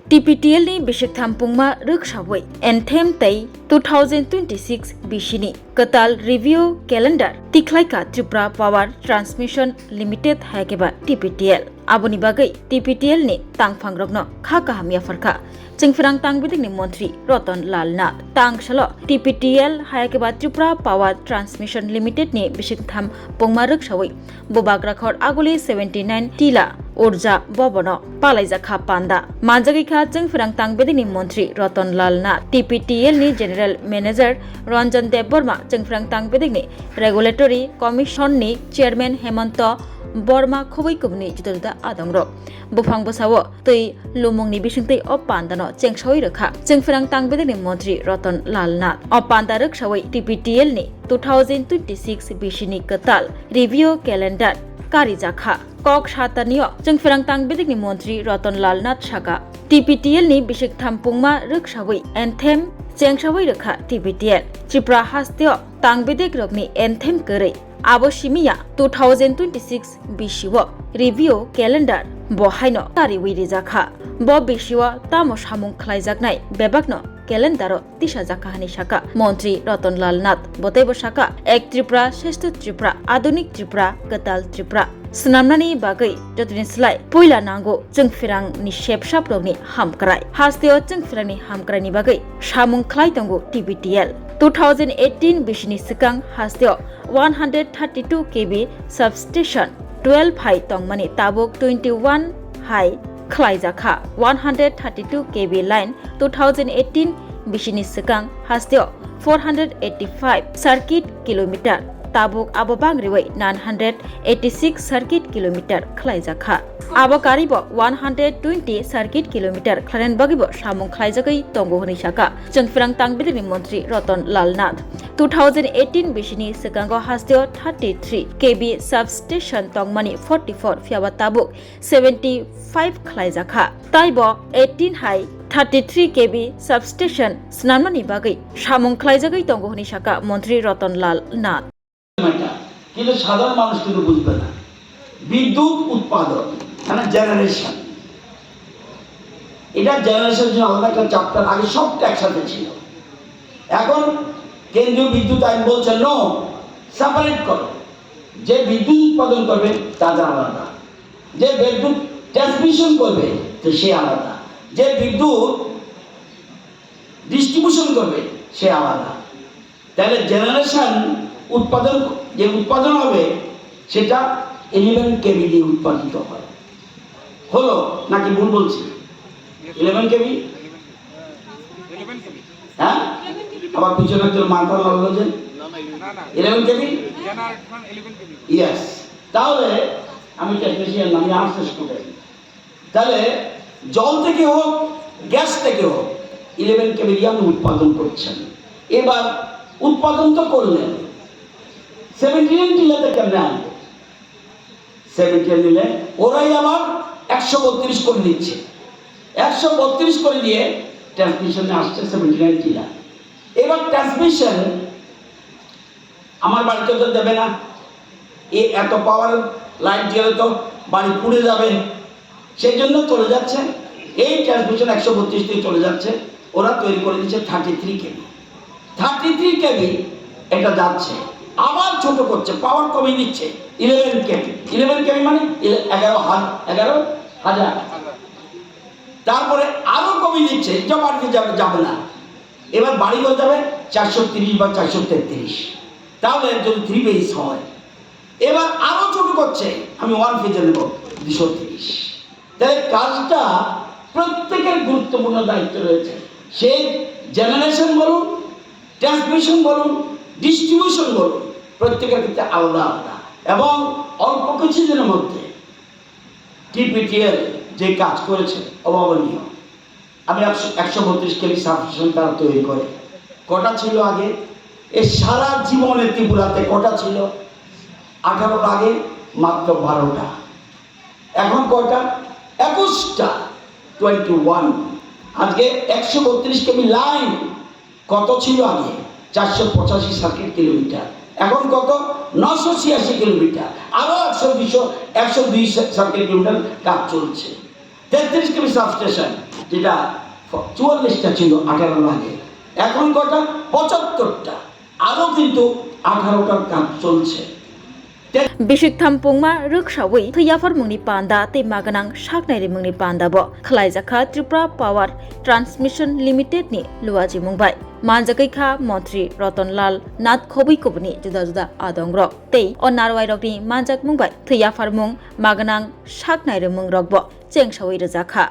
TPTL ni bisik thampungma rukshawai anthem tai 2026 bishini katal review calendar tiklaika Tripura Power Transmission Limited haikeba TPTL aboni bagai TPTL ni tangphangrokno kha kahamia farkha Chengfirang tangbidik ni Montri Ratan Lal Nath tangshalo TPTL haikeba Tripura Power Transmission Limited ni bisik thampungma rukshawai bobagrakhor aguli 79 tila Urja Bobono Palaijakha Panda Manjagikha Chengfirang tangbidik ni Montri Ratan Lal Nath TPTL ni General Manager Ranjan Dev Burma Chengfirang tangbidik ni Regulatory Commission ni Chairman Hemanto Borma Khoboi Kubni Judulda Adongro Bufang Bosawo Tui Lumung ni Bisingtei Opandano Chengshawi Rekha Chengfirang tangbidik ni Montri Ratan Lal Nath Opanda Rekshawai TPTL ni 2026 Bishini Katal Review Calendar Karijakha Kok Shatanio Chengfirang tangbidik ni Montri Ratan Lal Nath Shaka TPTL ni bisik thampungma rukshawai anthem chengsawai rekha TPTL Tripura hasteo tangbidik rokni anthem korei abo simia 2026 bishiwo review calendar bohaino kariwi rejakha bo bishiwo tamo samung khlaijaknai bebakno calendaro tisha jakhani shaka Montri Ratan Lal Nath botebo shaka ek Tripura sheshto Tripura adunik Tripura katal Tripura Snamnani bagai jotrinslai poila nango Chengfirang ni shepshap rogni hamkrai hasteo Chengfirang ni hamkrai ni bagai samung khlai tongo TPTL 2018 bishini sikang hasteo 132 kV substation 12 high tongmani tabuk 21 high khlaijakha 132 kV line 2018 bishini sikang hasteo 485 circuit kilometer tabuk abobang riwai 986 circuit kilometer khlaijakha abo karibo 120 circuit kilometer khlaren bagibo samung khlaijagai tongo honi shaka Chengfirang tangbidik ni Montri Ratan Lal Nath 2018 bishini sekango hasteo 33 kV substation tongmani 44 fiawa tabuk 75 khlaijakha taibo 18 high 33 kV substation snamani bagai samung khlaijagai tongo honi shaka Montri Ratan Lal Nath কিন্তু সাধারণ মানুষ কিন্তু বুঝবে না বিদ্যুৎ উৎপাদন মানে generation এটা জেনারেশন জন্য আলাদা একটা চ্যাপ্টার আগে সবটা একসাথে ছিল এখন কেন্দ্রীয় বিদ্যুৎ আইন বলছে নো সেপারেট করো যে বিদ্যুৎ উৎপাদন করবে তাদের আলাদা যে বিদ্যুৎ ট্রান্সমিশন করবে তো সে আলাদা যে বিদ্যুৎ ডিস্ট্রিবিউশন করবে সে আলাদা তাহলে জেনারেশন উৎপাদন যে উৎপাদন হবে সেটা 11 কেভি দিয়ে উৎপাদিত হয় হলো নাকি ভুল বলছি 11 কেভি হ্যাঁ আবার পিছনে একজন মাথা লাগলো যে 11 কেভি ইয়েস তাহলে আমি টেকনিশিয়ান আমি আর্টস স্টুডেন্ট তাহলে জল থেকে হোক গ্যাস থেকে হোক 11 কেভি দিয়ে আপনি উৎপাদন করছেন এবার উৎপাদন তো করলেন 79 টিলাতে কেমনে আনবে 79 নিলে ওরাই আবার 132 করে দিচ্ছে 132 করে দিয়ে ট্রান্সমিশনে আসছে 79 টিলা এবার ট্রান্সমিশন আমার বাড়িতে তো দেবে না এই এত পাওয়ার লাইন গেলে তো বাড়ি পুড়ে যাবে সেই জন্য চলে যাচ্ছে এই ট্রান্সমিশন 132 থেকে চলে যাচ্ছে ওরা তৈরি করে দিচ্ছে 33 কেভি 33 কেভি এটা যাচ্ছে আবার ছোট করছে পাওয়ার কমিয়ে দিচ্ছে 11 কেভি মানে 11,000 তারপরে আরো কমিয়ে দিচ্ছে এটা বাড়িতে যাবে না এবার বাড়ি হয়ে যাবে 430 বা 433 তাহলে যদি 3 ফেজ হয় এবার আরো ছোট করছে আমি 1 ফেজে নেব 230 তাহলে কাজটা প্রত্যেকের গুরুত্বপূর্ণ দায়িত্ব রয়েছে সেই জেনারেশন বলুন ট্রান্সমিশন বলুন ডিস্ট্রিবিউশন বলুন প্রত্যেকের ক্ষেত্রে আলাদা আলাদা এবং অল্প কিছুদিনের মধ্যে TPTL যে কাজ করেছে অভাবনীয় আমি 132 কেভি সাবস্টেশন তারা তৈরি করে কটা ছিল আগে এই সারা জীবনে ত্রিপুরাতে কটা ছিল 18টা আগে মাত্র 12টা এখন কটা 21টা 21 আজকে 132 কেভি লাইন কত ছিল আগে 485 সার্কিট কিলোমিটার এখন কত 986 কিলোমিটার আরো 102 সার্কিট কিলোমিটার কাজ চলছে 33 কেভি সাবস্টেশন যেটা 44টা ছিল 18 ভাগে, এখন কটা 75টা, আরও কিন্তু 18টার কাজ চলছে। Bishik Thampungma Rukshawi Thuyafar Mungni Panda Te Maganang Shaknai Mungni Panda Bo Khlaijaka Tripura Power Transmission Limited ni Luaji Mumbai Manjakai Kha Montri Roton Lal Nath Khobi Kubni Juda Juda Adongro Tei on Narwai Rokni Manjak Mumbai Thuyafar Mung Maganang Shaknai Mung Rokbo Chengshawi Rajaka